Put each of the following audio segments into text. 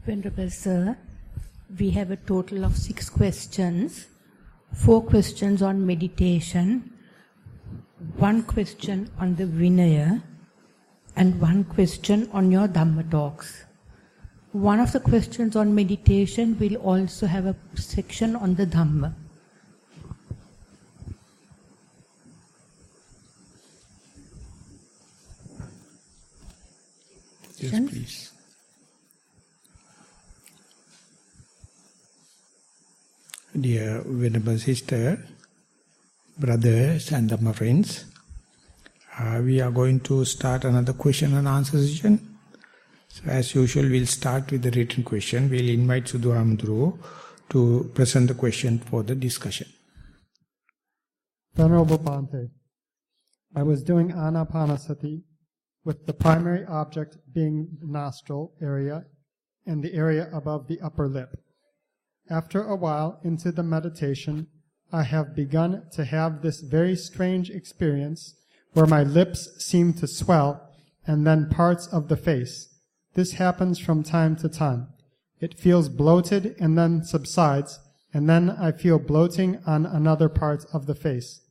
Venerable Sir, we have a total of 6 questions. 4 questions on meditation, 1 question on the Vinaya, and 1 question on your Dhamma talks. One of the questions on meditation will also have a section on the Dhamma. Yes, please. Dear Venerable Sister, brothers and Dhamma friends, we are going to start another question and answer session. So as usual, we'll start with the written question. We'll invite Sudhu Hamdru to present the question for the discussion. Venerable Bhante, I was doing Anapanasati with the primary object being the nostril area and the area above the upper lip. After a while into the meditation, I have begun to have this very strange experience where my lips seem to swell and then parts of the face. This happens from time to time. It feels bloated and then subsides, and then I feel bloating on another part of the face.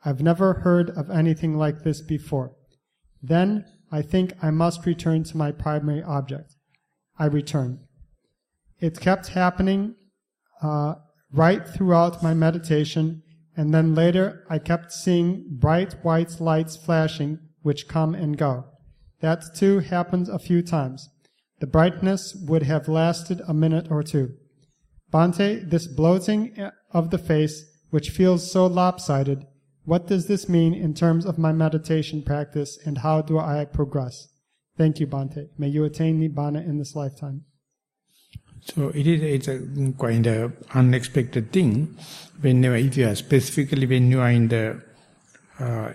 I've never heard of anything like this before. Then I think I must return to my primary object. I return. It kept happening right throughout my meditation, and then later I kept seeing bright white lights flashing which come and go. That too happened a few times. The brightness would have lasted a minute or 2. Bhante, this bloating of the face, which feels so lopsided, what does this mean in terms of my meditation practice, and how do I progress? Thank you, Bhante. May you attain Nibbana in this lifetime. So it's a kind of unexpected thing. Whenever, if you are specifically when you are in the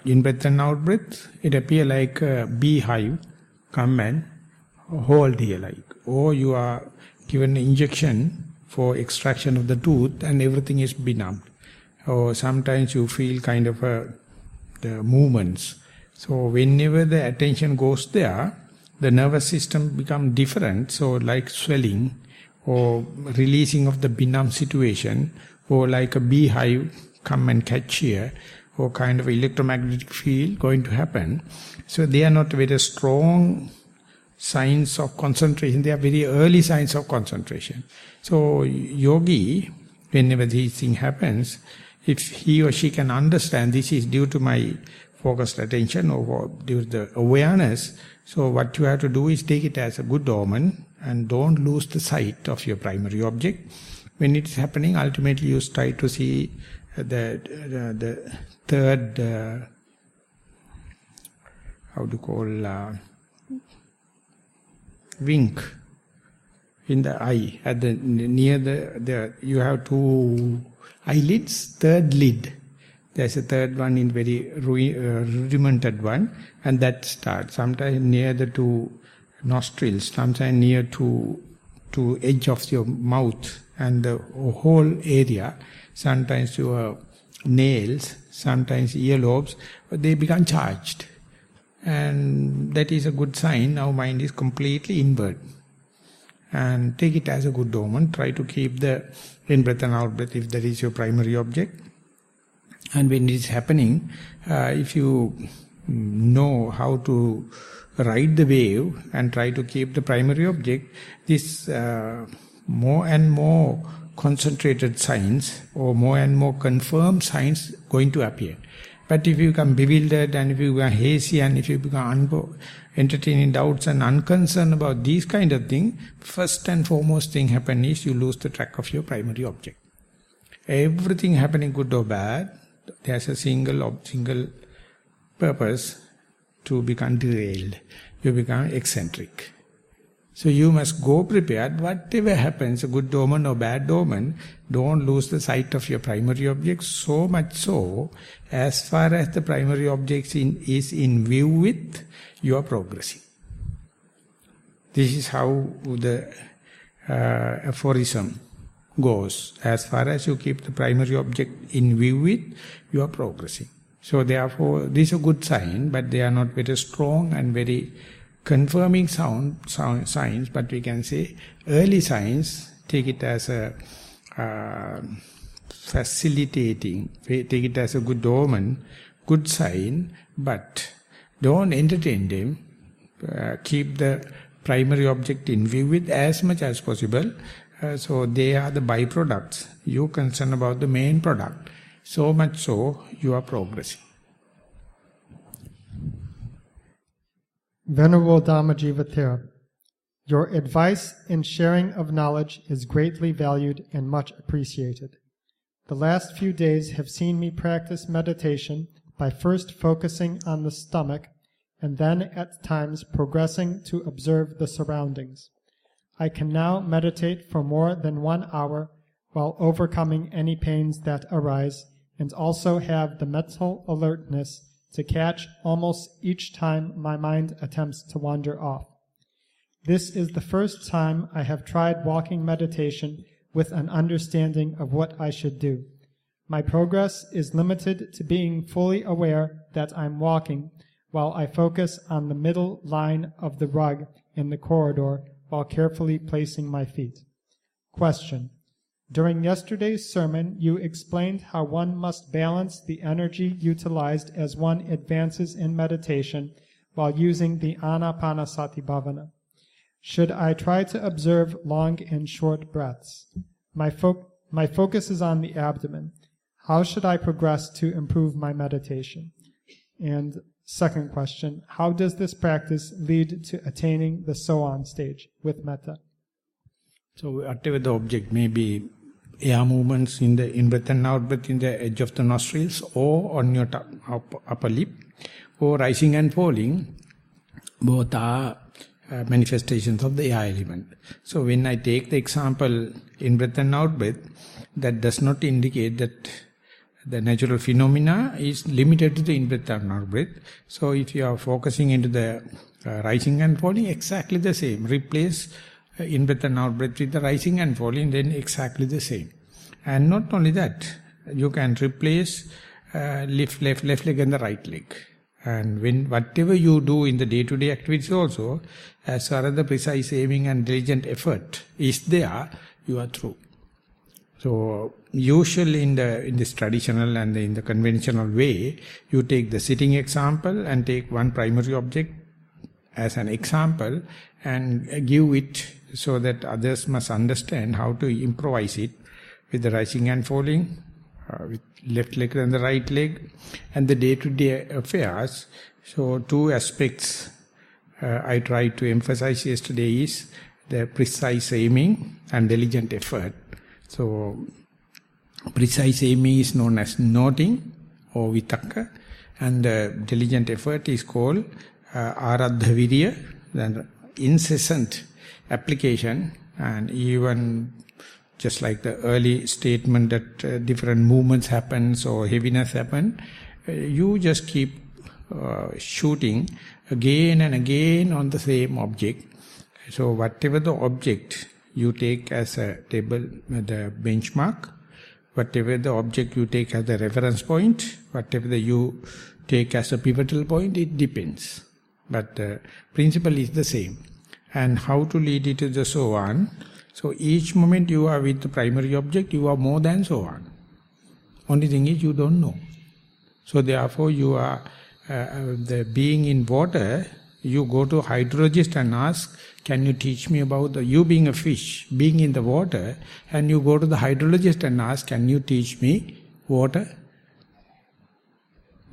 in-breath and out-breath, it appears like a beehive come and hold here, like, or you are given an injection for extraction of the tooth and everything is benumbed. Or sometimes you feel kind of the movements. So whenever the attention goes there, the nervous system becomes different. So like swelling, or releasing of the benumb situation, or like a beehive come and catch here, or kind of electromagnetic field going to happen. So they are not very strong signs of concentration, they are very early signs of concentration. So yogi, whenever this thing happens, if he or she can understand this is due to my focused attention or due to the awareness, so what you have to do is take it as a good omen, and don't lose the sight of your primary object. When it is happening, ultimately you try to see the third, wink in the eye. At the near the you have 2 eyelids, third lid. There's a third one in very rudimented one, and that starts sometimes near the 2 nostrils, sometimes near to edge of your mouth and the whole area, sometimes your nails, sometimes earlobes, they become charged. And that is a good sign, now mind is completely inward. And take it as a good omen, try to keep the in-breath and out-breath if that is your primary object. And when it is happening, if you know how to ride the wave and try to keep the primary object, this more and more concentrated signs or more and more confirmed signs going to appear. But if you become bewildered and if you become hazy and if you become entertaining doubts and unconcerned about these kind of things, first and foremost thing happen is you lose the track of your primary object. Everything happening good or bad, there's a single purpose, to become derailed. You become eccentric. So you must go prepared, whatever happens, a good omen or bad omen, don't lose the sight of your primary object, so much so, as far as the primary object is in view with, you are progressing. This is how the aphorism goes. As far as you keep the primary object in view with, you are progressing. So therefore, this is a good sign, but they are not very strong and very confirming signs, but we can say early signs, take it as a facilitating, take it as a good omen, good sign, but don't entertain them. Keep the primary object in view with as much as possible. So they are the byproducts. You concern about the main product. So much so, you are progressing. Venerable Dhammajiva Thero, your advice and sharing of knowledge is greatly valued and much appreciated. The last few days have seen me practice meditation by first focusing on the stomach and then at times progressing to observe the surroundings. I can now meditate for more than 1 hour while overcoming any pains that arise, and also have the mental alertness to catch almost each time my mind attempts to wander off. This is the first time I have tried walking meditation with an understanding of what I should do. My progress is limited to being fully aware that I'm walking while I focus on the middle line of the rug in the corridor while carefully placing my feet. Question. During yesterday's sermon, you explained how one must balance the energy utilized as one advances in meditation while using the Anapanasati Bhavana. Should I try to observe long and short breaths? My focus is on the abdomen. How should I progress to improve my meditation? And second question, how does this practice lead to attaining the so-on stage with metta? So whatever the object may be, air movements in the in-breath and out-breath in the edge of the nostrils or on your upper lip, or rising and falling, both are manifestations of the air element. So when I take the example in-breath and out-breath, that does not indicate that the natural phenomena is limited to the in-breath and out-breath. So if you are focusing into the rising and falling, exactly the same. Replace in-breath and out-breath with the rising and falling, then exactly the same. And not only that, you can replace left leg and the right leg. And when whatever you do in the day-to-day activities also, as far as the precise aiming and diligent effort is there, you are through. So usually in this traditional and in the conventional way, you take the sitting example and take one primary object as an example and give it so that others must understand how to improvise it with the rising and falling, with left leg and the right leg, and the day-to-day affairs. So two aspects I tried to emphasize yesterday is the precise aiming and diligent effort. So precise aiming is known as noting or vitakka, and the diligent effort is called aradha virya, the incessant application. And even just like the early statement that different movements happen or heaviness happen, you just keep shooting again and again on the same object. So whatever the object you take as a table, the benchmark, whatever the object you take as a reference point, whatever you take as a pivotal point, it depends. But the principle is the same. And how to lead it to the so on. So each moment you are with the primary object, you are more than so on. Only thing is you don't know. So therefore you are the being in water, you go to hydrologist and ask, can you teach me about you being a fish, being in the water, and you go to the hydrologist and ask, can you teach me water?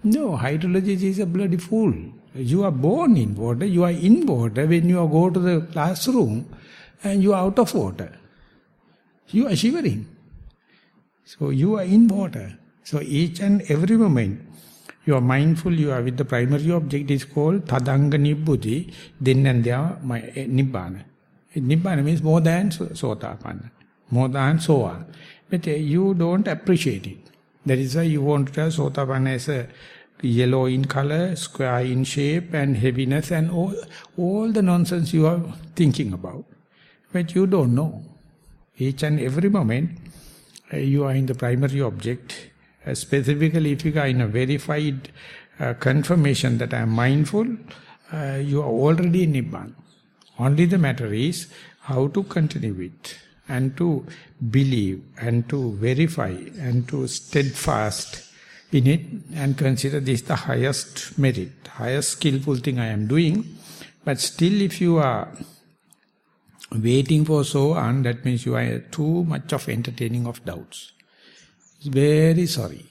No, hydrologist is a bloody fool. You are born in water, you are in water. When you go to the classroom and you are out of water, you are shivering. So you are in water. So each and every moment, you are mindful, you are with the primary object, is called Tadanga Nibbudi, then and there, Nibbana. Nibbana means more than Sotapanna, more than so on. But you don't appreciate it. That is why you want to tell Sotapanna as a yellow in color, square in shape, and heaviness, and all the nonsense you are thinking about. But you don't know. Each and every moment, you are in the primary object. Specifically, if you are in a verified confirmation that I am mindful, you are already in Nibbana. Only the matter is how to continue it and to believe and to verify and to steadfast in it and consider this the highest merit, highest skillful thing I am doing. But still if you are waiting for so on, that means you are too much of entertaining of doubts. Very sorry.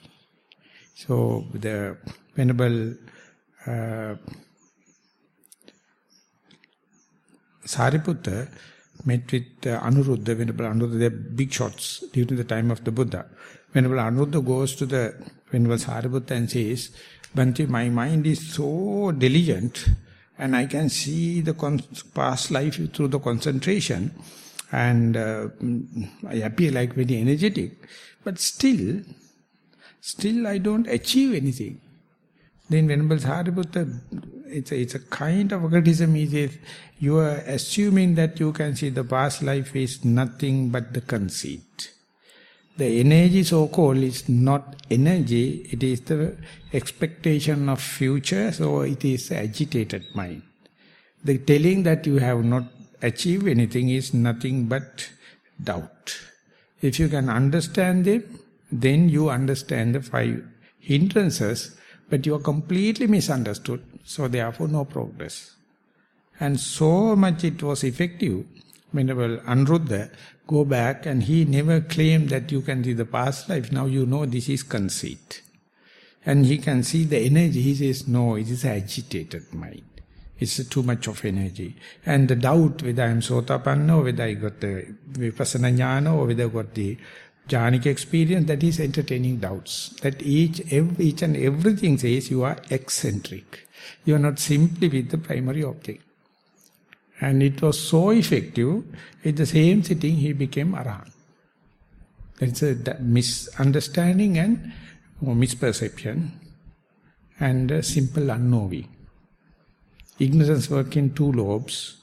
So the Venerable Sariputta met with Anuruddha, Venerable Anuruddha, they are big shots during the time of the Buddha. Venerable Anuruddha goes to the Venerable Sariputta and says, Bhante, my mind is so diligent and I can see the past life through the concentration and I appear like very energetic, but still I don't achieve anything. Then Venerable Sariputta, it's a kind of a criticism. He says, you are assuming that you can see the past life is nothing but the conceit. The energy so-called is not energy, it is the expectation of future, so it is agitated mind. The telling that you have not achieved anything is nothing but doubt. If you can understand them, then you understand the 5 hindrances, but you are completely misunderstood, so therefore no progress. And so much it was effective. Venerable Anuruddha go back and he never claimed that you can see the past life. Now you know this is conceit. And he can see the energy. He says, no, it is agitated mind. It's too much of energy. And the doubt whether I am Sotapanna or whether I got the Vipassana Jnana or whether I got the Jhanic experience, that is entertaining doubts. That each and everything says you are eccentric. You are not simply with the primary object. And it was so effective, in the same sitting he became Arahant. That's a misunderstanding and misperception and simple unknowing. Ignorance works in 2 lobes.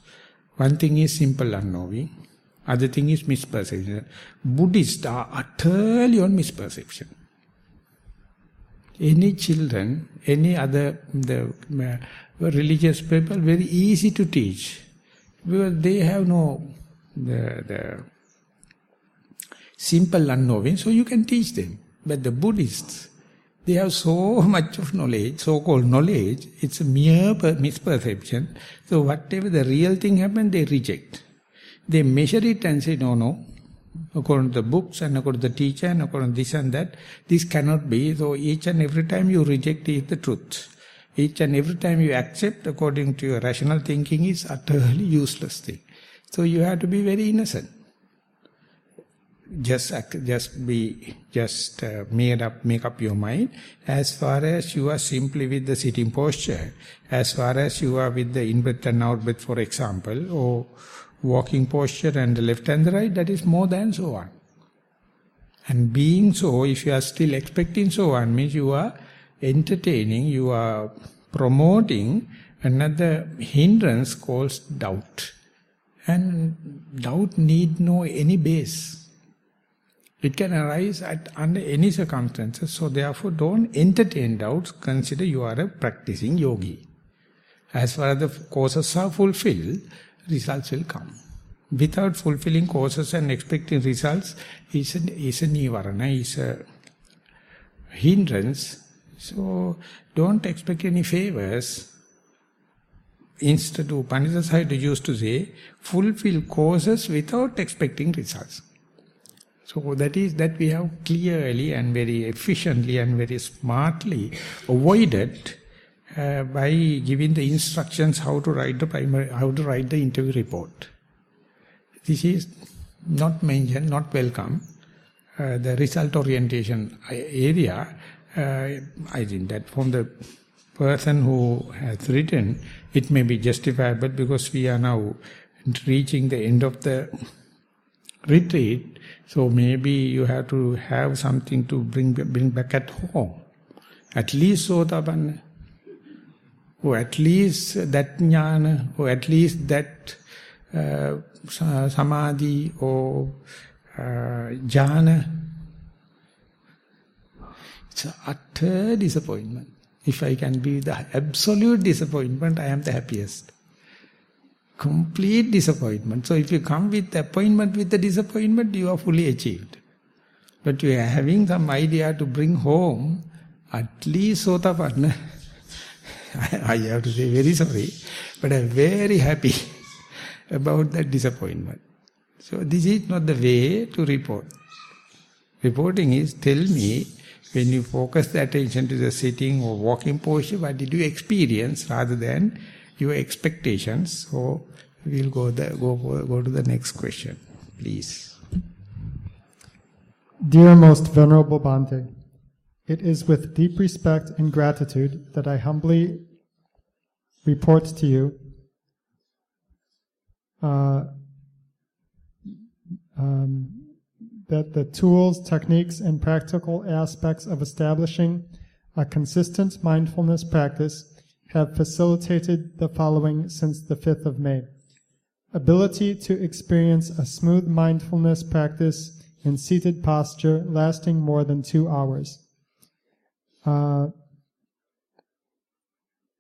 One thing is simple unknowing, other thing is misperception. Buddhists are utterly on misperception. Any children, any other religious people, very easy to teach. Because they have no the simple unknowing, so you can teach them. But the Buddhists, they have so much of knowledge, so-called knowledge, it's a mere misperception. So whatever the real thing happens, they reject. They measure it and say, no, according to the books and according to the teacher and according to this and that, this cannot be. So each and every time you reject is the truth. Each and every time you accept according to your rational thinking is utterly useless thing. So you have to be very innocent. Make up your mind. As far as you are simply with the sitting posture, as far as you are with the in-breath and out-breath, for example, or walking posture and the left and the right, that is more than so on. And being so, if you are still expecting so on, means you are entertaining, you are promoting another hindrance called doubt. And doubt need no any base. It can arise under any circumstances. So therefore don't entertain doubts, consider you are a practicing yogi. As far as the causes are fulfilled, results will come. Without fulfilling causes and expecting results is a Nissarana, is a hindrance. So don't expect any favors. Instead, Upanishad side used to say, fulfill causes without expecting results. So that is that we have clearly and very efficiently and very smartly avoided by giving the instructions how to write the interview report. This is not mentioned, not welcome. The result orientation area, I think that from the person who has written, it may be justifiable because we are now reaching the end of the retreat. So maybe you have to have something to bring back at home. At least Sotapanna, or at least that jnana, or at least that samadhi or jhana. It's an utter disappointment. If I can be the absolute disappointment, I am the happiest. Complete disappointment. So if you come with the appointment with the disappointment, you are fully achieved. But you are having some idea to bring home, at least Sotapanna. I have to say very sorry, but I am very happy about that disappointment. So this is not the way to report. Reporting is, tell me, when you focus the attention to the sitting or walking posture, what did you experience rather than your expectations? So we'll go to the next question, please. Dear Most Venerable Bhante, it is with deep respect and gratitude that I humbly report to you that the tools, techniques, and practical aspects of establishing a consistent mindfulness practice have facilitated the following since the 5th of May. Ability to experience a smooth mindfulness practice in seated posture lasting more than 2 hours.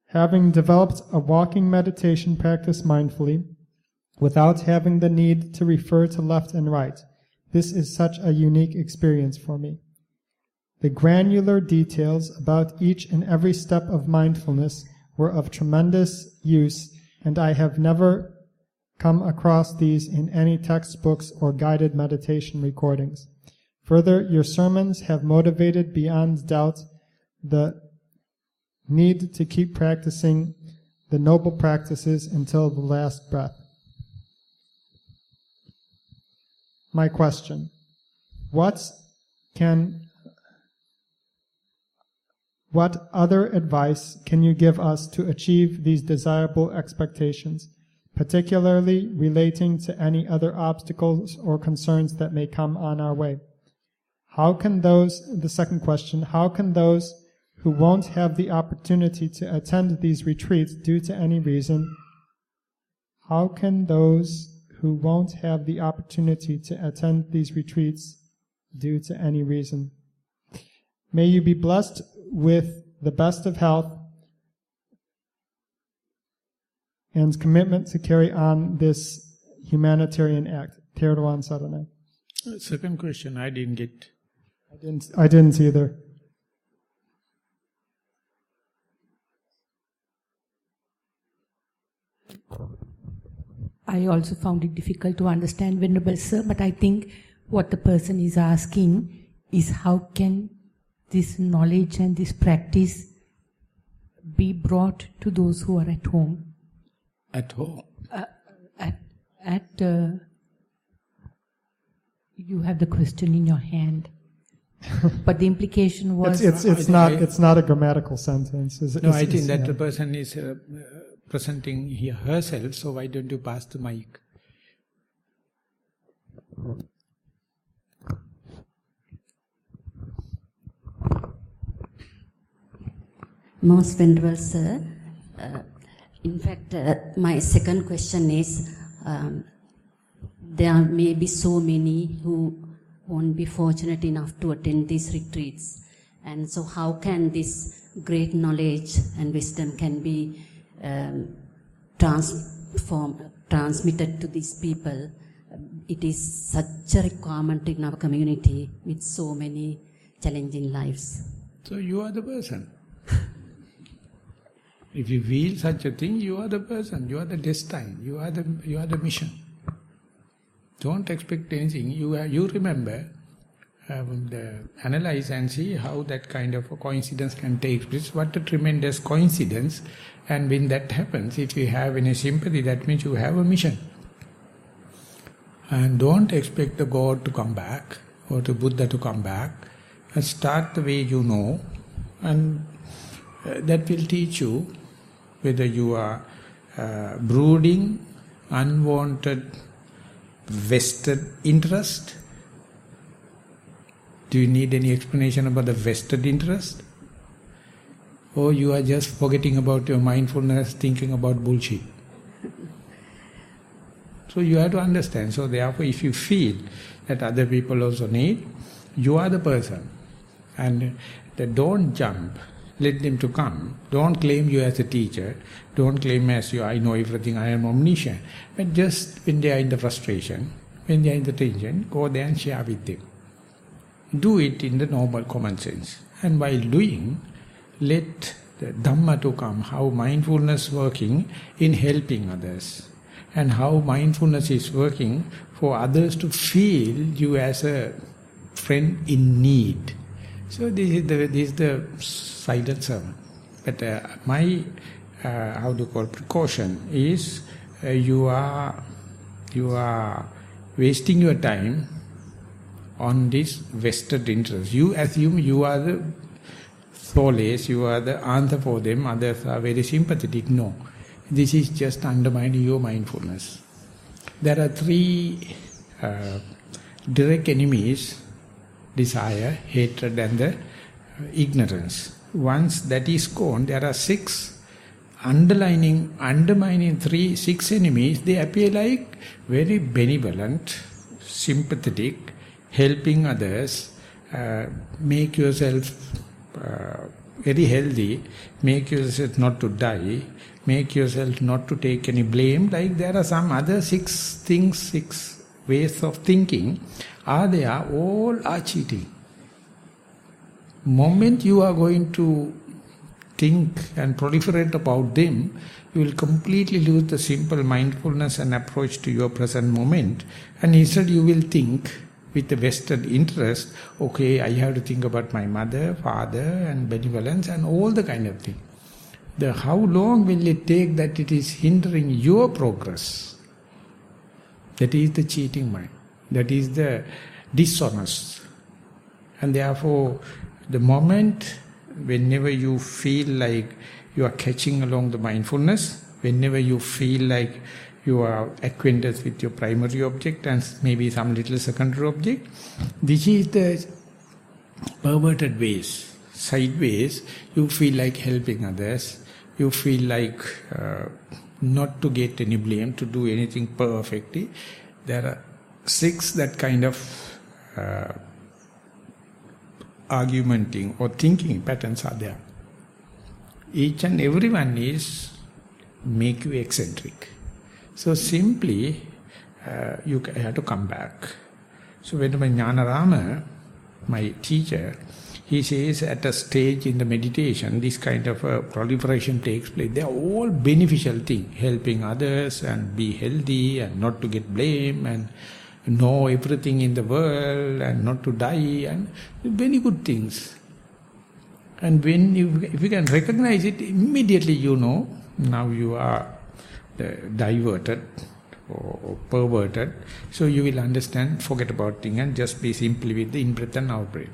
Having developed a walking meditation practice mindfully, without having the need to refer to left and right, this is such a unique experience for me. The granular details about each and every step of mindfulness were of tremendous use, and I have never come across these in any textbooks or guided meditation recordings. Further, your sermons have motivated beyond doubt the need to keep practicing the noble practices until the last breath. My question: what other advice can you give us to achieve these desirable expectations, particularly relating to any other obstacles or concerns that may come on our way? The second question, how can those who won't have the opportunity to attend these retreats due to any reason, May you be blessed with the best of health and commitment to carry on this humanitarian act. Thero Nissarana. Second question I didn't get. I didn't either. I also found it difficult to understand, Venerable Sir, but I think what the person is asking is how can this knowledge and this practice be brought to those who are at home? At home? You have the question in your hand. But the implication was... It's not a grammatical sentence. I think that the person is presenting herself, so why don't you pass the mic? Most Venerable Sir, in fact, my second question is, there may be so many who won't be fortunate enough to attend these retreats. And so how can this great knowledge and wisdom can be transmitted to these people? It is such a requirement in our community with so many challenging lives. So you are the person. If you feel such a thing, you are the person, you are the destiny, you are the mission. Don't expect anything. You remember, analyze and see how that kind of a coincidence can take place. What a tremendous coincidence. And when that happens, if you have any sympathy, that means you have a mission. And don't expect the God to come back or the Buddha to come back. And start the way you know, and that will teach you whether you are brooding, unwanted, vested interest. Do you need any explanation about the vested interest? Or you are just forgetting about your mindfulness, thinking about bullshit? So you have to understand. So therefore, if you feel that other people also need, you are the person. And don't jump. Let them to come. Don't claim you as a teacher. Don't claim as you, I know everything, I am omniscient. But just when they are in the frustration, when they are in the tension, go there and share with them. Do it in the normal common sense. And while doing, let the Dhamma to come, how mindfulness working in helping others. And how mindfulness is working for others to feel you as a friend in need. So this is the silent sermon. But my, precaution is you are wasting your time on this vested interest. You assume you are the solace, you are the answer for them, others are very sympathetic. No, this is just undermining your mindfulness. There are three direct enemies: desire, hatred and the ignorance. Once that is gone, there are six undermining six enemies. They appear like very benevolent, sympathetic, helping others, make yourself very healthy, make yourself not to die, make yourself not to take any blame. Like there are some other six ways of thinking. They are all are cheating. Moment you are going to think and proliferate about them, you will completely lose the simple mindfulness and approach to your present moment. And instead you will think with the vested interest, okay, I have to think about my mother, father and benevolence and all the kind of thing. How long will it take that it is hindering your progress? That is the cheating mind. That is the dishonest. And therefore, the moment, whenever you feel like you are catching along the mindfulness, whenever you feel like you are acquainted with your primary object and maybe some little secondary object, this is the perverted ways, sideways. You feel like helping others, you feel like not to get any blame, to do anything perfectly. There are six that kind of argumenting or thinking patterns are there. Each and every one is make you eccentric. So simply you have to come back. So when my Jnanarama, my teacher, he says at a stage in the meditation, this kind of proliferation takes place. They are all beneficial things, helping others and be healthy and not to get blame and know everything in the world and not to die and very good things. And when if you can recognize it, immediately you know now you are diverted or perverted. So you will understand, forget about things and just be simply with the in-breath and out-breath.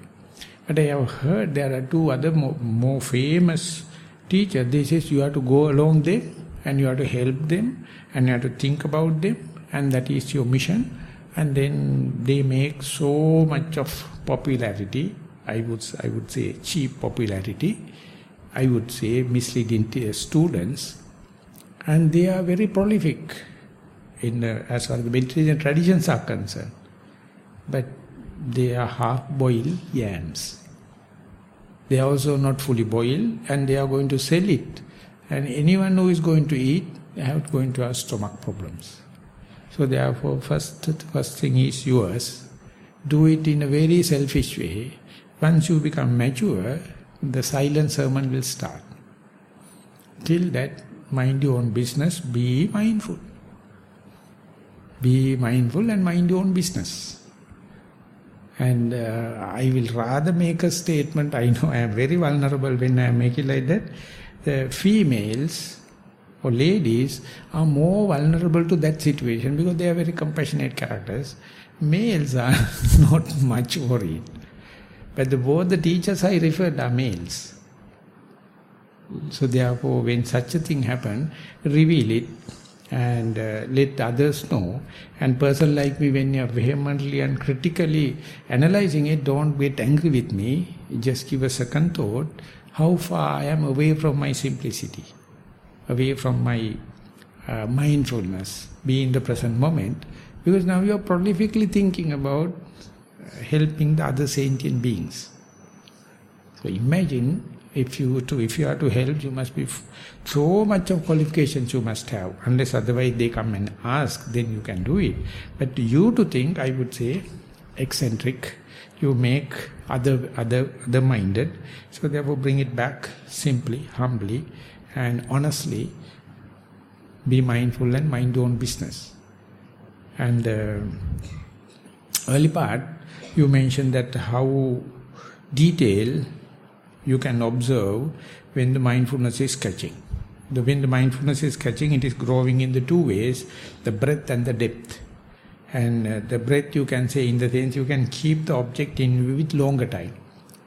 But I have heard there are two other more famous teachers. They say you have to go along them and you have to help them and you have to think about them and that is your mission. And then they make so much of popularity, I would say cheap popularity, I would say misleading students, and they are very prolific as far as the meditation traditions are concerned. But they are half-boiled yams. They are also not fully boiled and they are going to sell it. And anyone who is going to eat, they are going to have stomach problems. So therefore, first thing is yours. Do it in a very selfish way. Once you become mature, the silent sermon will start. Till that, mind your own business, be mindful. Be mindful and mind your own business. And I will rather make a statement, I know I am very vulnerable when I make it like that. The females or ladies are more vulnerable to that situation because they are very compassionate characters. Males are not much worried. But both the teachers I referred are males. So therefore, when such a thing happens, reveal it and let others know. And person like me, when you are vehemently and critically analyzing it, don't get angry with me. Just give a second thought, how far I am away from my simplicity, away from my mindfulness, be in the present moment. Because now you are prolifically thinking about helping the other sentient beings. So imagine If you are to help, you must be so much of qualifications you must have. Unless otherwise they come and ask, then you can do it. But you to think, I would say, eccentric. You make other-minded. So therefore bring it back simply, humbly, and honestly. Be mindful and mind your own business. And early part, you mentioned that how detailed you can observe when the mindfulness is catching. When the mindfulness is catching, it is growing in the two ways, the breadth and the depth. And the breadth you can say in the sense you can keep the object in with longer time.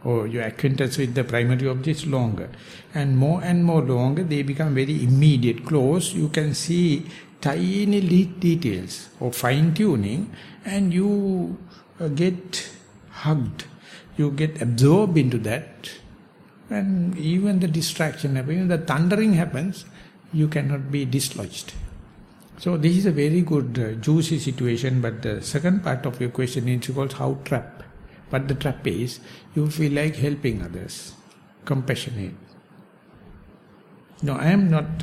Or your acquaintance with the primary objects longer. And more longer, they become very immediate, close. You can see tiny details or fine-tuning, and you get hugged. You get absorbed into that. And even the distraction happens, even the thundering happens, you cannot be dislodged. So this is a very good, juicy situation, but the second part of your question is called how trap. But the trap is, you feel like helping others, compassionate. No, I am not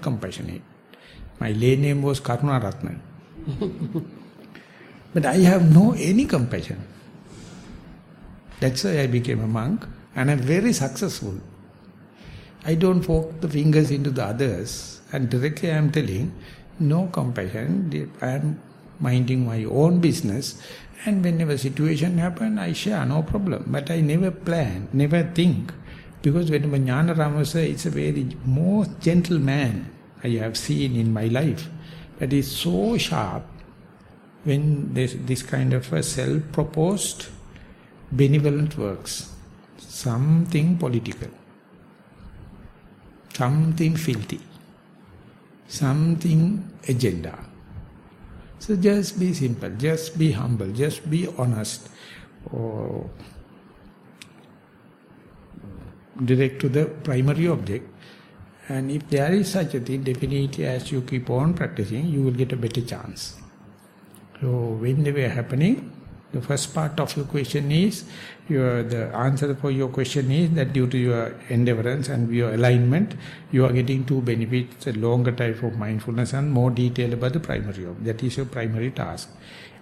compassionate. My lay name was Karunaratna. But I have any compassion. That's why I became a monk, and I'm very successful. I don't poke the fingers into the others, and directly I am telling, no compassion, I am minding my own business, and whenever situation happen, I share, no problem. But I never plan, never think, because whenever Jnana Ramasa is a very most gentle man I have seen in my life, but is so sharp when this kind of a self-proposed benevolent works, something political, something filthy, something agenda. So just be simple, just be humble, just be honest, or direct to the primary object. And if there is such a thing, definitely as you keep on practicing, you will get a better chance. So when they were happening, the first part of your question is, the answer for your question is that due to your endeavorance and your alignment, you are getting two benefits, a longer type of mindfulness and more detail about the primary object. That is your primary task.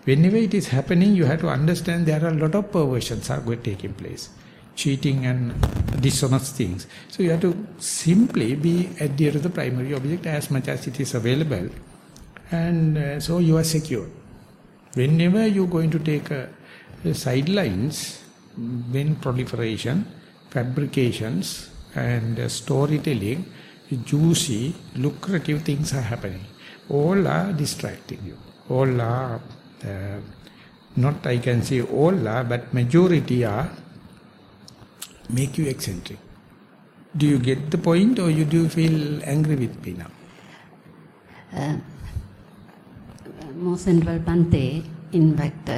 Whenever it is happening, you have to understand there are a lot of perversions are going to taking place. Cheating and dishonest things. So you have to simply be adhere to the primary object as much as it is available. And so you are secure. Whenever you are going to take sidelines, when proliferation, fabrications and storytelling, juicy, lucrative things are happening. All are distracting you. All are, not I can say all are, but majority are make you eccentric. Do you get the point, or do you feel angry with me now? Most Venerable Bhante, in fact,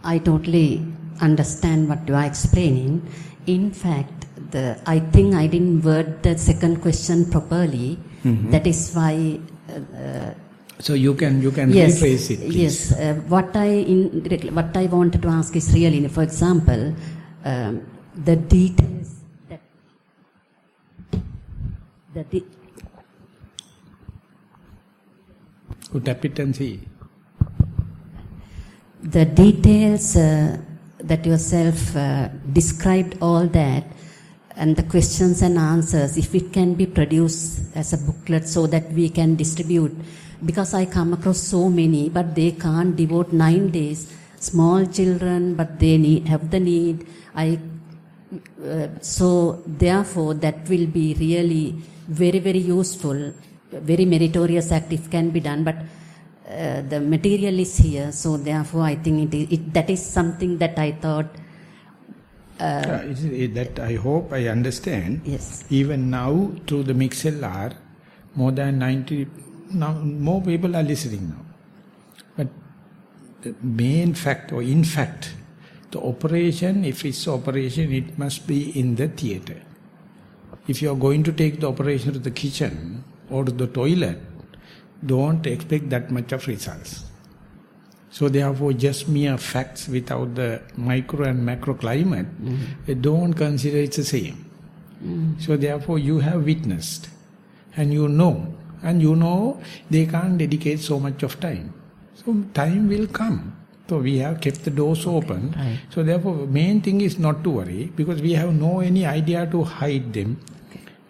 I totally understand what you are explaining. In fact, I think I didn't word the second question properly. Mm-hmm. That is why. So you can yes, rephrase it, please. Yes. What I wanted to ask is really, for example, the details that tap it and see. The details that yourself described, all that, and the questions and answers, if it can be produced as a booklet so that we can distribute, because I come across so many, but they can't devote 9 days. Small children, but they have the need. So therefore, that will be really very, very useful. Very meritorious act if can be done, but the material is here, so therefore I think that is something that I thought. That I hope I understand. Yes. Even now, through the MixLR, more than 90, now more people are listening now. But the main fact, or in fact, the operation, if it's operation, it must be in the theatre. If you are going to take the operation to the kitchen, or to the toilet, don't expect that much of results. So therefore, just mere facts without the micro and macro climate, they don't consider it's the same. So therefore, you have witnessed, and you know they can't dedicate so much of time. So time will come. So we have kept the doors open. Right. So therefore, main thing is not to worry, because we have no any idea to hide them,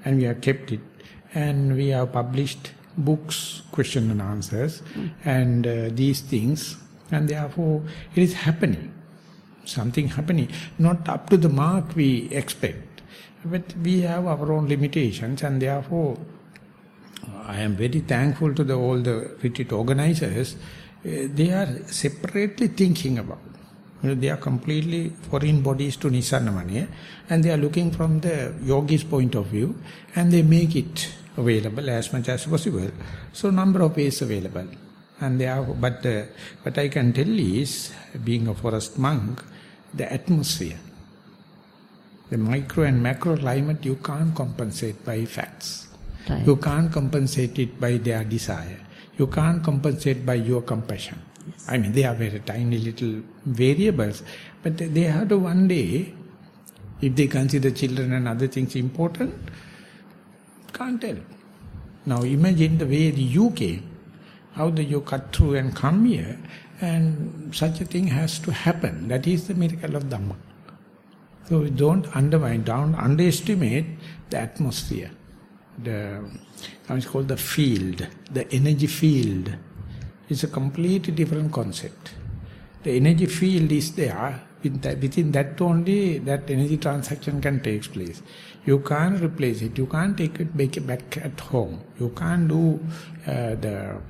and we have kept it, and we have published books, question and answers, and these things. And therefore, it is happening, something happening, not up to the mark we expect. But we have our own limitations, and therefore, I am very thankful to all the retreat organizers. They are separately thinking about. They are completely foreign bodies to Nissarana, and they are looking from the yogi's point of view, and they make it available as much as possible. So, number of ways available. And they are, but what I can tell is, being a forest monk, the atmosphere, the micro and macro climate, you can't compensate by facts. Right. You can't compensate it by their desire. You can't compensate by your compassion. Yes. I mean, they are very tiny little variables, but they have to one day, if they consider children and other things important, can't tell. Now imagine the way you came, how you cut through and come here, and such a thing has to happen. That is the miracle of Dhamma. So don't underestimate the atmosphere. It's called the field, the energy field. It's a completely different concept. The energy field is there. Within that only, that energy transaction can take place. You can't replace it. You can't take it back at home. You can't do the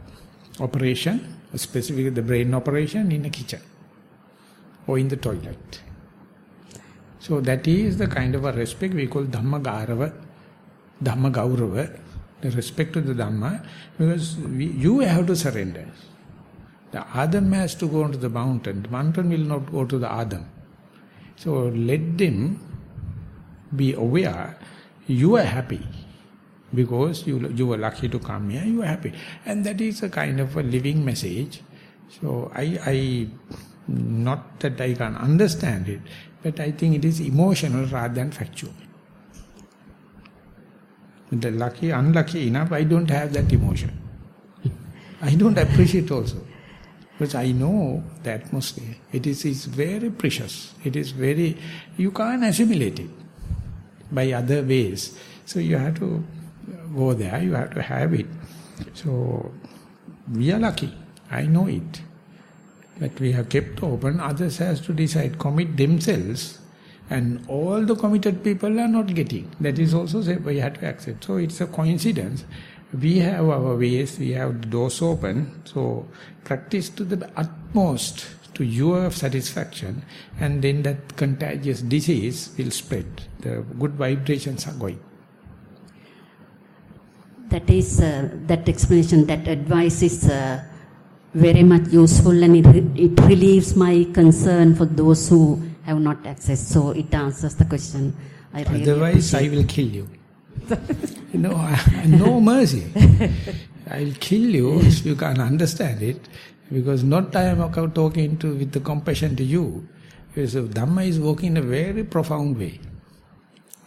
operation, specifically the brain operation, in a kitchen or in the toilet. So that is the kind of a respect we call Dhamma Gaurava, the respect to the Dhamma, because you have to surrender. The Adam has to go to the mountain will not go to the Adam. So let them be aware, you are happy. Because you were lucky to come here, you are happy. And that is a kind of a living message. So I not that I can understand it, but I think it is emotional rather than factual. The lucky, unlucky enough, I don't have that emotion. I don't appreciate also. Because I know the atmosphere. It is very precious. It is very, you can't assimilate it by other ways. So you have to go there, you have to have it. So we are lucky, I know it. But we have kept open, others has to decide, commit themselves, and all the committed people are not getting. That is also we have to accept. So it's a coincidence. We have our ways, we have the doors open, so practice to the utmost to your satisfaction, and then that contagious disease will spread. The good vibrations are going. That is, that explanation, that advice is very much useful, and it relieves my concern for those who have not access. So it answers the question. Otherwise, I will kill you. No mercy. I will kill you if you can't understand it, because not I am talking with the compassion to you. Because Dhamma is working in a very profound way.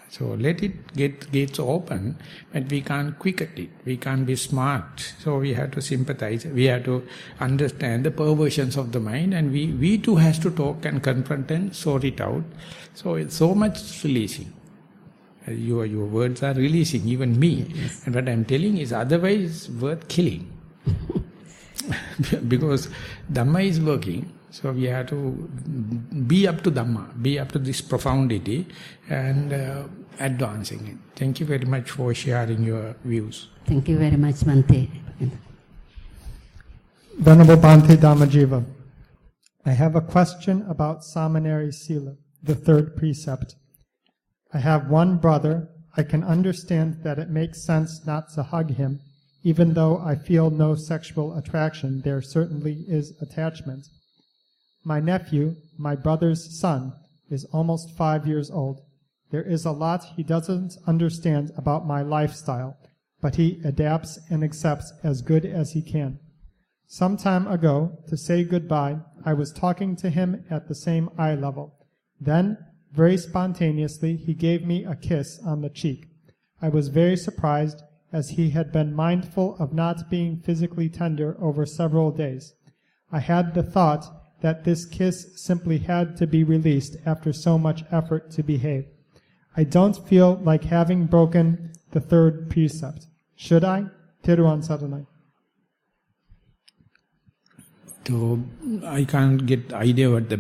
So let it get gates open, but we can't quicken it. We can't be smart. So we have to sympathize. We have to understand the perversions of the mind, and we too has to talk and confront and sort it out. So it's so much releasing. Your words are releasing, even me. Yes. And what I'm telling is otherwise worth killing. Because Dhamma is working. So we have to be up to Dhamma, be up to this profundity and advancing it. Thank you very much for sharing your views. Thank you very much, Bhante. Venerable Bhante Dhammajiva, I have a question about Samaneri Sila, the third precept. I have one brother. I can understand that it makes sense not to hug him. Even though I feel no sexual attraction, there certainly is attachment. My nephew, my brother's son, is almost 5 years old. There is a lot he doesn't understand about my lifestyle, but he adapts and accepts as good as he can. Some time ago, to say goodbye, I was talking to him at the same eye level. Then, very spontaneously, he gave me a kiss on the cheek. I was very surprised, as he had been mindful of not being physically tender over several days. I had the thought that this kiss simply had to be released after so much effort to behave. I don't feel like having broken the third precept. Should I? Thero Saranai. So, I can't get idea what the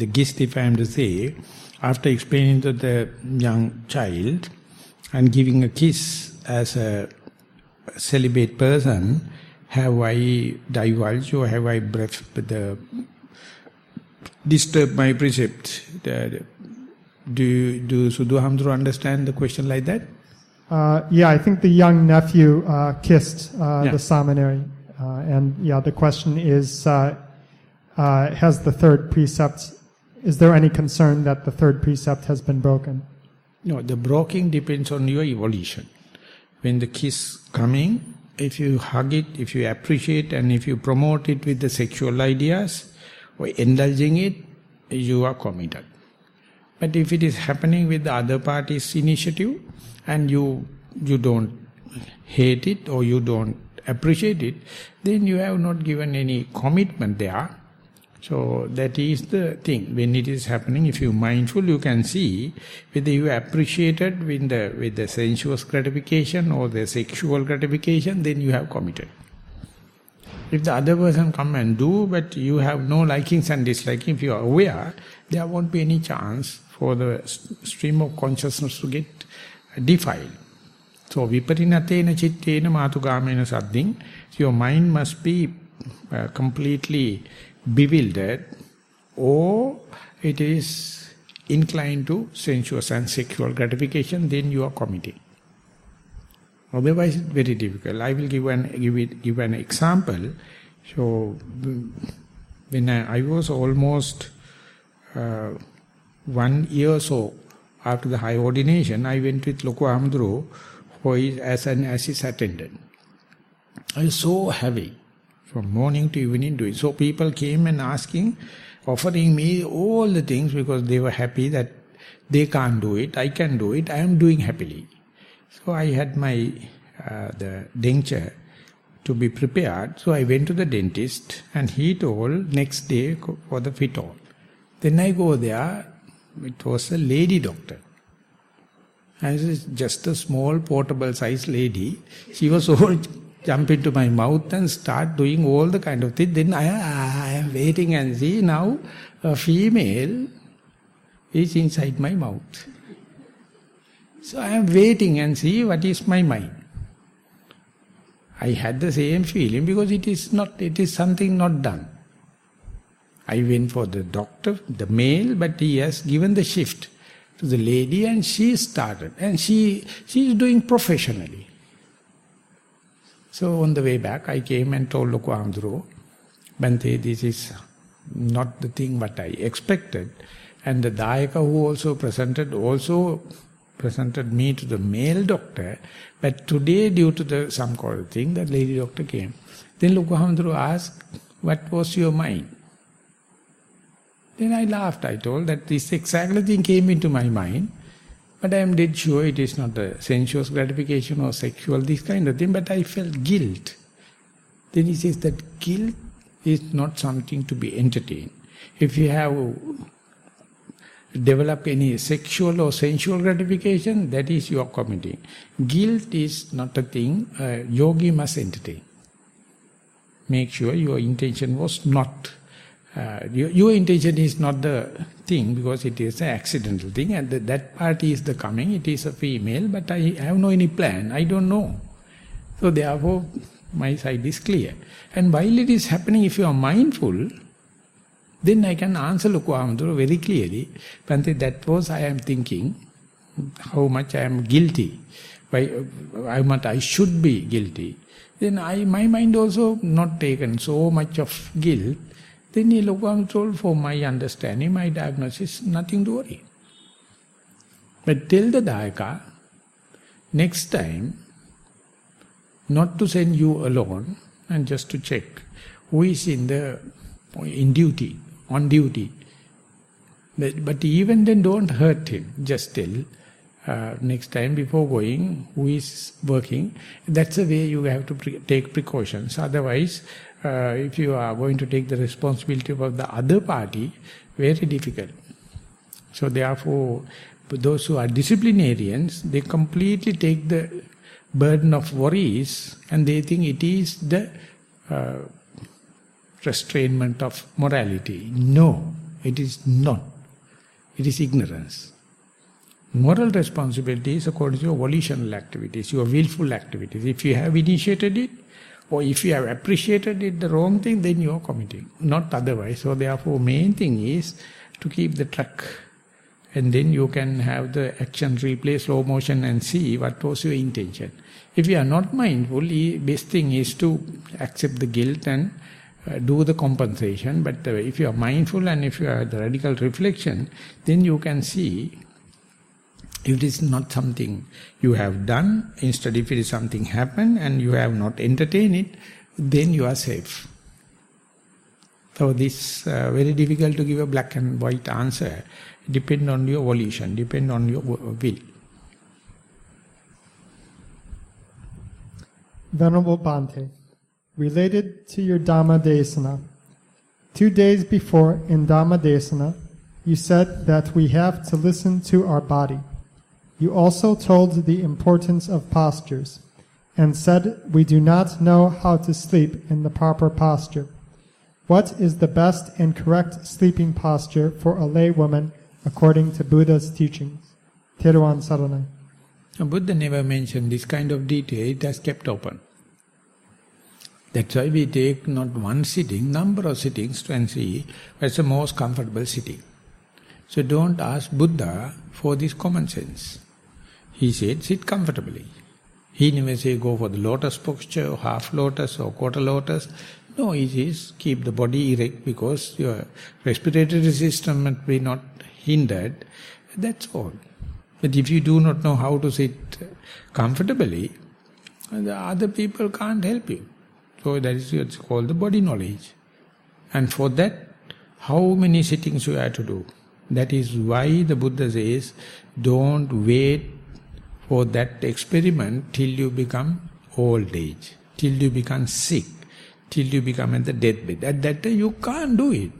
gist if I am to say, after explaining to the young child and giving a kiss as a celibate person, have I divulged or have I disturbed my precept? Do Sudhu Hamdru understand the question like that? Yeah, I think the young nephew kissed the seminary. The question is, has the third precept, is there any concern that the third precept has been broken? No, the breaking depends on your evolution. When the kiss coming, if you hug it, if you appreciate and if you promote it with the sexual ideas or indulging it, you are committed. But if it is happening with the other party's initiative and you don't hate it or you don't appreciate it, then you have not given any commitment there. So that is the thing. When it is happening, if you are mindful, you can see whether you appreciated with the sensuous gratification or the sexual gratification, then you have committed. If the other person come and do, but you have no likings and disliking, if you are aware, there won't be any chance for the stream of consciousness to get defiled. So, viparinatena chittena matugamena sadding, your mind must be completely bewildered, or it is inclined to sensuous and sexual gratification, then you are committing. Otherwise, it's very difficult. I will give an example. So, when I was almost 1 year or so after the high ordination, I went with Loku Hamdru as his attendant. I was so heavy, from morning to evening doing. So people came and offering me all the things because they were happy that they can't do it, I can do it, I am doing happily. So I had my the denture to be prepared. So I went to the dentist and he told next day for the fit-all. Then I go there, it was a lady doctor. And it was just a small portable size lady. She was all jump into my mouth and start doing all the kind of things. Then I am waiting and see now a female is inside my mouth. So I am waiting and see what is my mind. I had the same feeling because it is something not done. I went for the doctor, the male, but he has given the shift to the lady and she started. And she is doing professionally. So on the way back, I came and told Loku Hamdru, Bhante, this is not the thing what I expected. And the Dayaka who also presented me to the male doctor, but today due to some kind of thing, the lady doctor came. Then Loku Hamdru asked, what was your mind? Then I laughed. I told that this exactly thing came into my mind, but I am dead sure it is not a sensuous gratification or sexual, this kind of thing, but I felt guilt. Then he says that guilt is not something to be entertained. If you have developed any sexual or sensual gratification, that is you are committing. Guilt is not a thing yogi must entertain. Make sure your intention was not your intention is not the thing because it is an accidental thing and that party is the coming, it is a female, but I have no any plan, I don't know. So therefore my side is clear. And while it is happening, if you are mindful, then I can answer Loku Hamdru very clearly. Bhante, that was I am thinking, how much I am guilty, how much I should be guilty. Then my mind also not taken so much of guilt. Then Loku Hamdru told, for my understanding, my diagnosis, nothing to worry. But tell the Dayaka, next time, not to send you alone, and just to check who is in duty, on duty. But even then don't hurt him, just tell next time before going who is working. That's the way you have to take precautions. Otherwise, if you are going to take the responsibility of the other party, very difficult. So therefore, those who are disciplinarians, they completely take the burden of worries and they think it is the restrainment of morality. No, it is not. It is ignorance. Moral responsibility is according to your volitional activities, your willful activities. If you have initiated it, or if you have appreciated it, the wrong thing, then you are committing, not otherwise. So therefore, main thing is to keep the track. And then you can have the action replay slow motion and see what was your intention. If you are not mindful, the best thing is to accept the guilt and do the compensation. But if you are mindful and if you have the radical reflection, then you can see if it is not something you have done, instead if it is something happened and you have not entertained it, then you are safe. So this very difficult to give a black and white answer. Depend on your volition, depend on your will. Venerable Bhante, related to your Dhamma Desana, 2 days before in Dhamma Desana, you said that we have to listen to our body. You also told the importance of postures, and said we do not know how to sleep in the proper posture. What is the best and correct sleeping posture for a lay woman according to Buddha's teachings? Thero Nissarana. Buddha never mentioned this kind of detail, it has kept open. That's why we take not one sitting, number of sittings to and see what's the most comfortable sitting. So don't ask Buddha for this common sense. He said, sit comfortably. He never say go for the lotus posture, or half lotus or quarter lotus. No, he says keep the body erect because your respiratory system must be not hindered. That's all. But if you do not know how to sit comfortably, the other people can't help you. So that is what's called the body knowledge. And for that, how many sittings you have to do? That is why the Buddha says, don't wait for that experiment till you become old age, till you become sick, till you become at the deathbed. At that time you can't do it.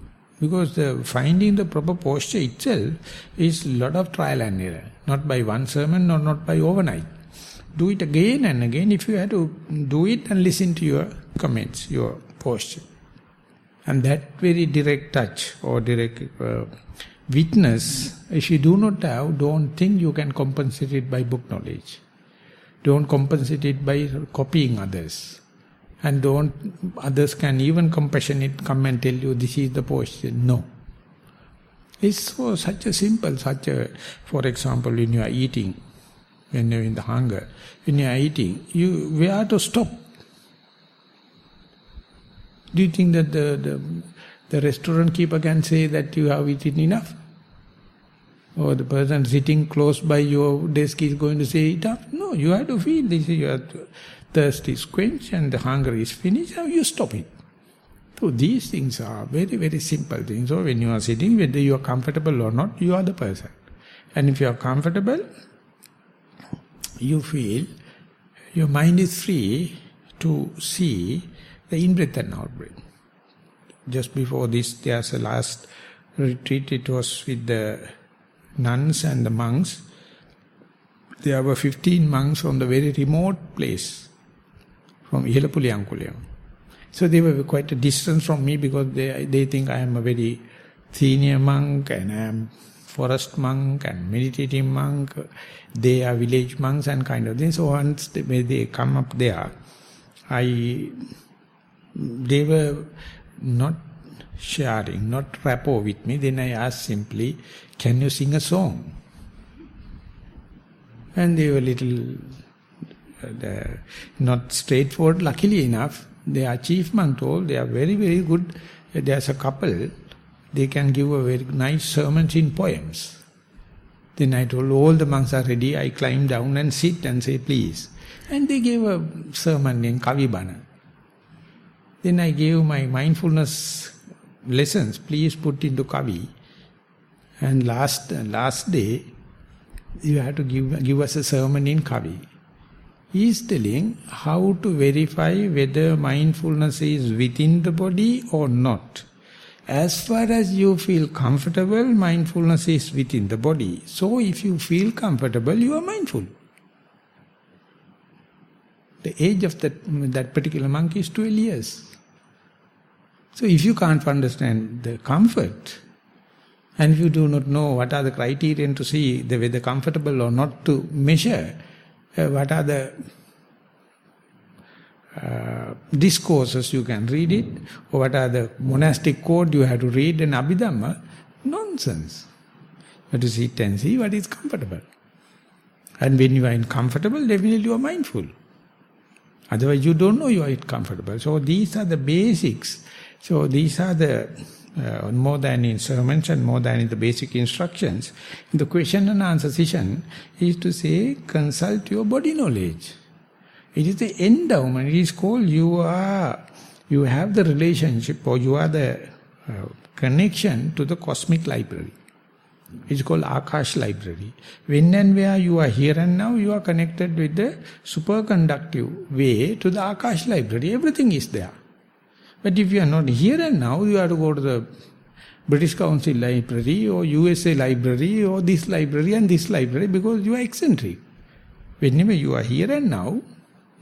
Because finding the proper posture itself is a lot of trial and error. Not by one sermon or not by overnight. Do it again and again if you have to do it and listen to your comments, your posture. And that very direct touch or direct witness, if you do not have, don't think you can compensate it by book knowledge. Don't compensate it by copying others. And others can even compassionate come and tell you this is the posture. No. It's such a simple, for example, when you are eating, when you're in the hunger, when you are eating, we are to stop. Do you think that the restaurant keeper can say that you have eaten enough? Or the person sitting close by your desk is going to say enough? No, you have to feel this, your thirst is quenched and the hunger is finished, now you stop it. So these things are very, very simple things. So when you are sitting, whether you are comfortable or not, you are the person. And if you are comfortable, you feel your mind is free to see the in-breath and out-breath. Just before this, there's a last retreat, it was with the nuns and the monks. There were 15 monks from the very remote place, from Ihalapuliyankulayam. So they were quite a distance from me because they think I am a very senior monk and I am forest monk and meditative monk. They are village monks and kind of thing. So once when they come up there, they were not sharing, not rapport with me. Then I asked simply, can you sing a song? And they were little not straightforward. Luckily enough, their chief monk told they are very, very good. There's a couple, they can give a very nice sermons in poems. Then I told all the monks are ready. I climb down and sit and say, please. And they gave a sermon in Kavibana. Then I gave my mindfulness lessons, please put into Kavi. And last day, you have to give us a sermon in Kavi. He is telling how to verify whether mindfulness is within the body or not. As far as you feel comfortable, mindfulness is within the body. So if you feel comfortable, you are mindful. The age of that particular monk is 12 years. So if you can't understand the comfort, and if you do not know what are the criterion to see whether comfortable or not to measure, what are the discourses you can read it, or what are the monastic code you have to read in Abhidhamma, nonsense. You have to sit and see what is comfortable. And when you are comfortable, definitely you are mindful. Otherwise you don't know you are comfortable. So these are the basics. So these are the, more than in sermons and more than in the basic instructions, in the question and answer session is to say, consult your body knowledge. It is the endowment. It is called you have the relationship, or you are the connection to the cosmic library. It's called Akash library. When and where you are here and now, you are connected with the superconductive way to the Akash library. Everything is there. But if you are not here and now, you have to go to the British Council library or USA library or this library and this library, because you are eccentric. Whenever you are here and now,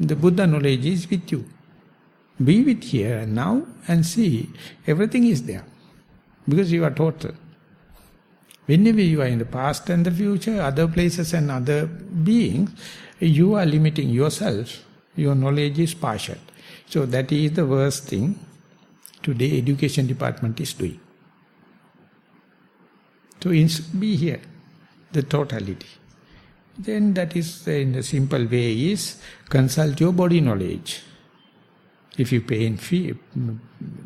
the Buddha knowledge is with you. Be with here and now and see, everything is there. Because you are total. Whenever you are in the past and the future, other places and other beings, you are limiting yourself. Your knowledge is partial. So that is the worst thing today education department is doing. To be here, the totality. Then that is, in the simple way, is consult your body knowledge. If you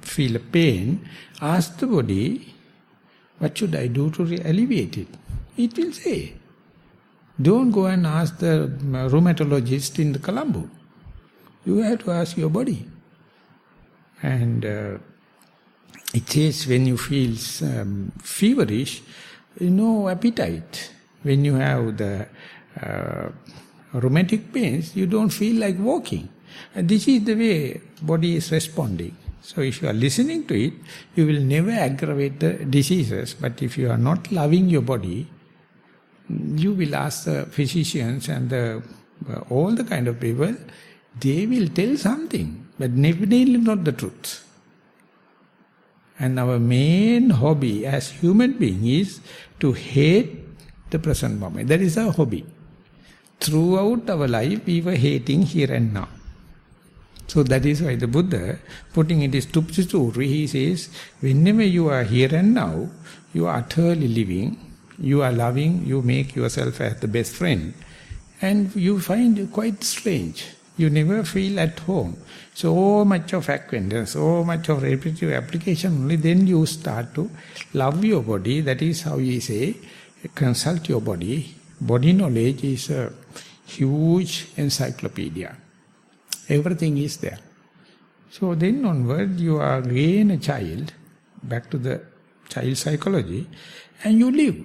feel a pain, ask the body, what should I do to alleviate it? It will say. Don't go and ask the rheumatologist in the Colombo. You have to ask your body. And it says when you feel feverish, no appetite. When you have the rheumatic pains, you don't feel like walking. And this is the way body is responding. So if you are listening to it, you will never aggravate the diseases. But if you are not loving your body, you will ask the physicians and all the kind of people, they will tell something, but definitely not the truth. And our main hobby as human beings is to hate the present moment. That is our hobby. Throughout our life, we were hating here and now. So that is why the Buddha, putting it in Tupsituri, he says, whenever you are here and now, you are utterly living, you are loving, you make yourself as the best friend. And you find it quite strange. You never feel at home. So much of acquaintance, so much of repetitive application, only then you start to love your body. That is how we say, consult your body. Body knowledge is a huge encyclopedia. Everything is there. So then onward, you are again a child, back to the child psychology, and you live.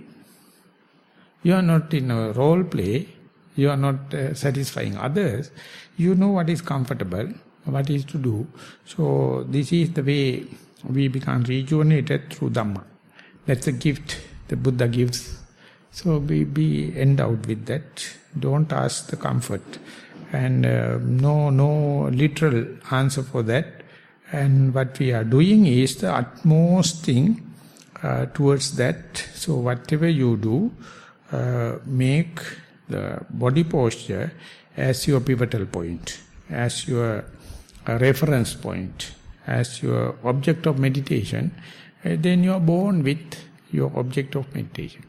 You are not in a role play, you are not satisfying others. You know what is comfortable, what is to do. So this is the way we become rejuvenated through Dhamma. That's the gift the Buddha gives. So be endowed with that. Don't ask the comfort. And no literal answer for that. And what we are doing is the utmost thing towards that. So whatever you do, make the body posture as your pivotal point, as your reference point, as your object of meditation. Then you are born with your object of meditation.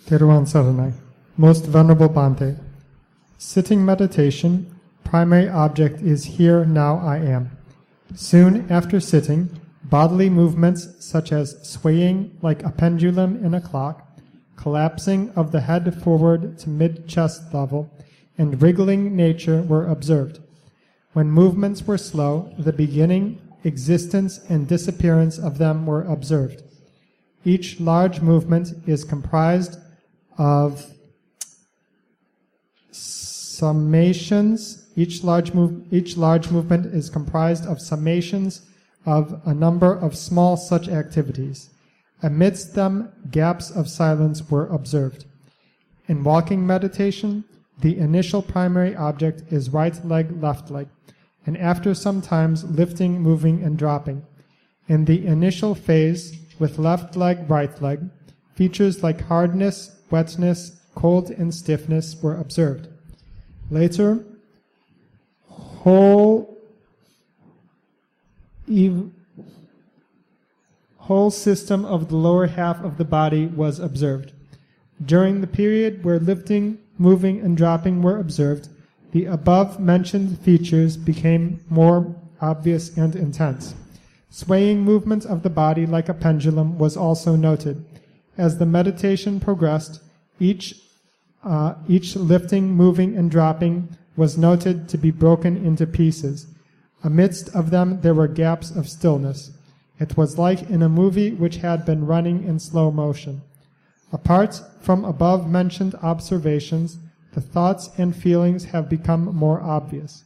Thero Saranai. Most Venerable Bhante, sitting meditation, primary object is here, now, I am. Soon after sitting, bodily movements such as swaying like a pendulum in a clock, collapsing of the head forward to mid-chest level, and wriggling nature were observed. When movements were slow, the beginning, existence, and disappearance of them were observed. Each large movement is comprised of summations. Each large movement is comprised of summations of a number of small such activities. Amidst them, gaps of silence were observed. In walking meditation, the initial primary object is right leg, left leg, and after some times lifting, moving, and dropping. In the initial phase, with left leg, right leg, features like hardness, wetness, cold, and stiffness were observed. Later, whole system of the lower half of the body was observed. During the period where lifting, moving, and dropping were observed, the above-mentioned features became more obvious and intense. Swaying movement of the body like a pendulum was also noted. As the meditation progressed, each lifting, moving, and dropping was noted to be broken into pieces. Amidst of them there were gaps of stillness. It was like in a movie which had been running in slow motion. Apart from above-mentioned observations, the thoughts and feelings have become more obvious.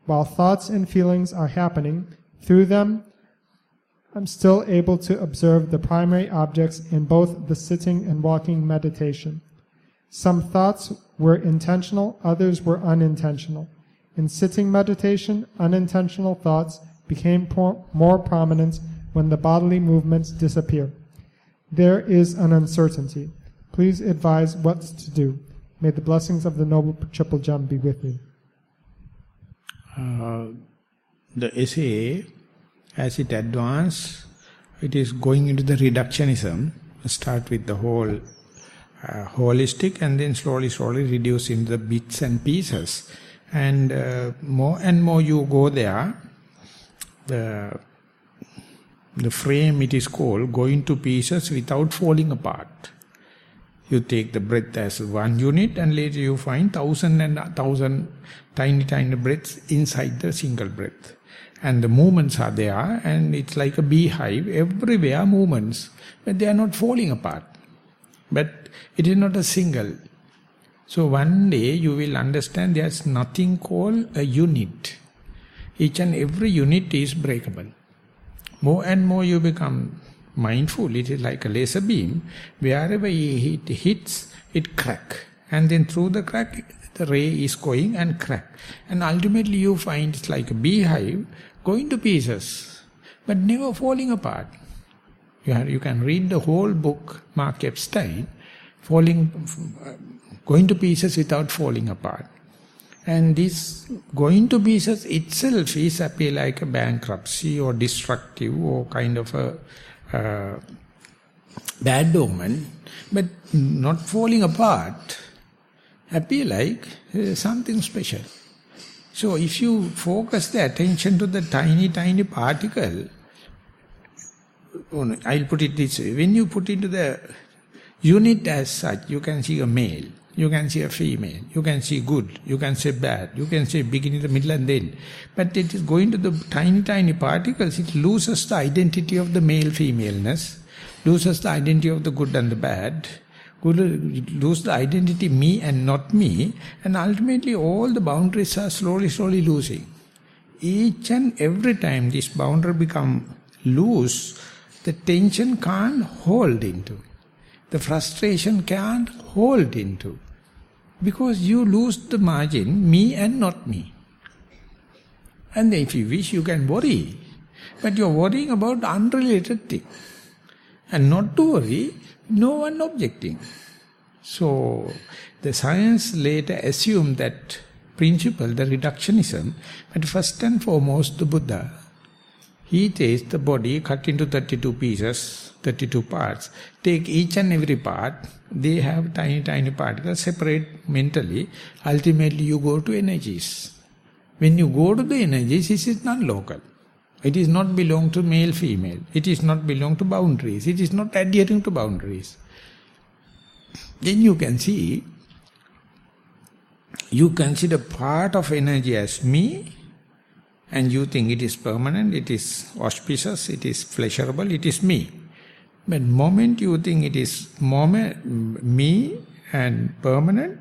While thoughts and feelings are happening, through them I'm still able to observe the primary objects in both the sitting and walking meditation. Some thoughts were intentional, others were unintentional. In sitting meditation, unintentional thoughts became more prominent when the bodily movements disappear. There is an uncertainty. Please advise what to do. May the blessings of the Noble Triple Gem be with you. The essay, as it advances, it is going into the reductionism. Start with the whole holistic and then slowly reduce into the bits and pieces. And more you go there, the frame it is called going to pieces without falling apart. You take the breath as one unit and later you find 1,000 and 1,000 tiny breaths inside the single breath. And the movements are there and it's like a beehive, everywhere movements, but they are not falling apart. But it is not a single. So one day you will understand there is nothing called a unit. Each and every unit is breakable. More and more you become mindful, it is like a laser beam. Wherever it hits, it cracks. And then through the crack, the ray is going and crack. And ultimately you find it's like a beehive going to pieces, but never falling apart. You can read the whole book, Mark Epstein, going to pieces without falling apart. And this going to pieces itself is appear like a bankruptcy or destructive or kind of a bad omen, but not falling apart appear like something special. So if you focus the attention to the tiny particle, I'll put it this way, when you put into the unit as such, you can see a male, you can see a female, you can see good, you can say bad, you can say beginning, the middle and the end. But it is going to the tiny particles, it loses the identity of the male-femaleness, loses the identity of the good and the bad, lose the identity me and not me, and ultimately all the boundaries are slowly losing. Each and every time this boundary become loose, the tension can't hold into. The frustration can't hold into. Because you lose the margin, me and not me. And if you wish, you can worry. But you're worrying about unrelated thing. And not to worry, no one objecting. So, the science later assumed that principle, the reductionism, but first and foremost the Buddha. He takes the body, cut into 32 pieces, 32 parts. Take each and every part, they have tiny particles, separate mentally. Ultimately you go to energies. When you go to the energies, it is non-local. It is not belong to male, female. It is not belong to boundaries. It is not adhering to boundaries. Then you can see, you consider part of energy as me, and you think it is permanent, it is auspicious, it is pleasurable, it is me. But moment you think it is me and permanent,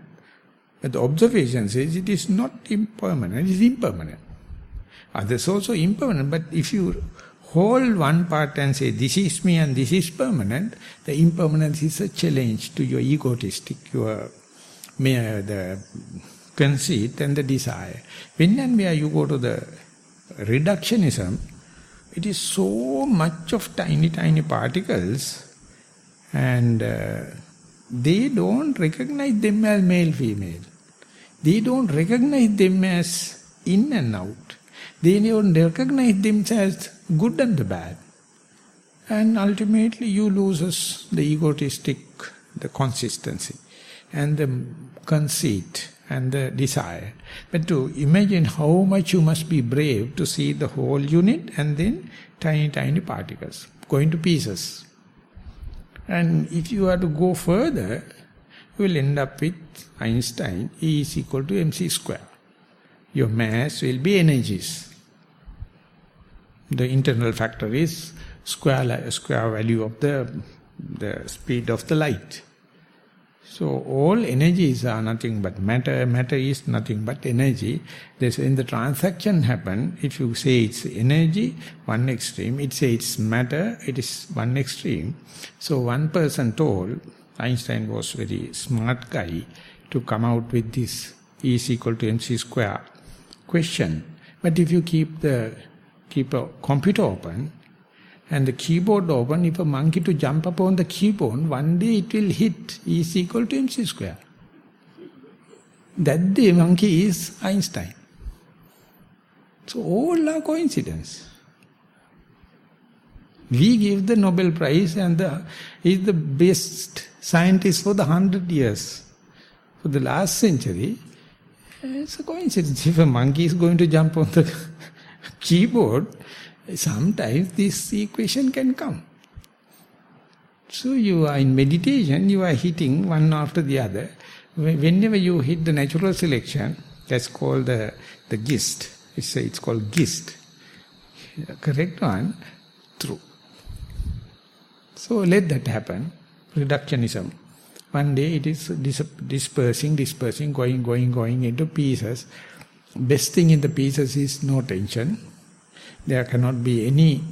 but the observation says it is not impermanent, it is impermanent. Others also impermanent, but if you hold one part and say this is me and this is permanent, the impermanence is a challenge to your egotistic, the conceit and the desire. When and where you go to the reductionism, it is so much of tiny, tiny particles, and they don't recognize them as male, female. They don't recognize them as in and out. They don't recognize themselves as good and the bad. And ultimately you loses the egotistic, the consistency, and the conceit, and the desire. But to imagine how much you must be brave to see the whole unit and then tiny, tiny particles going to pieces. And if you are to go further, you will end up with Einstein, E is equal to mc square. Your mass will be energies. The internal factor is square value of the speed of the light. So all energies are nothing but matter, matter is nothing but energy. This, when the transaction happen, if you say it's energy, one extreme, it says it's matter, it is one extreme. So one person told, Einstein was very smart guy, to come out with this E is equal to mc square question. But if you keep a computer open, and the keyboard open, if a monkey to jump upon the keyboard, one day it will hit E is equal to mc square. That day monkey is Einstein. So all are coincidence. We give the Nobel Prize and he is the best scientist for the 100 years. For the last century, it's a coincidence. If a monkey is going to jump on the keyboard, sometimes this equation can come. So you are in meditation, you are hitting one after the other. Whenever you hit the natural selection, that's called the gist. It's called gist. Correct one, true. So let that happen. Reductionism. One day it is dispersing, going into pieces. Best thing in the pieces is no tension. There cannot be any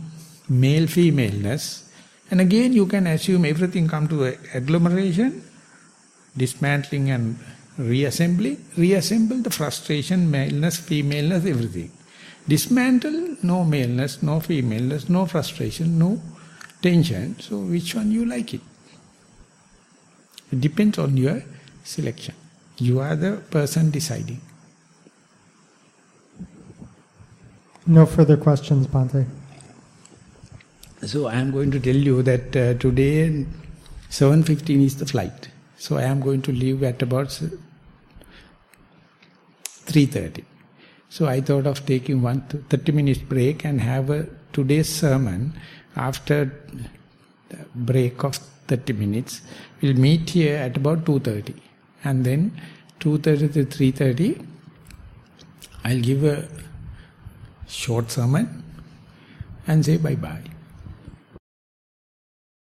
male-femaleness. And again you can assume everything come to agglomeration, dismantling and reassembling. Reassemble the frustration, maleness, femaleness, everything. Dismantle, no maleness, no femaleness, no frustration, no tension. So which one you like it? It depends on your selection. You are the person deciding. No further questions, Bhante. So I am going to tell you that today 7:15 is the flight. So I am going to leave at about 3:30. So I thought of taking 30 minutes break and have today's sermon after the break of 30 minutes. We'll meet here at about 2:30. And then 2:30 to 3:30, I'll give a short sermon and say bye-bye.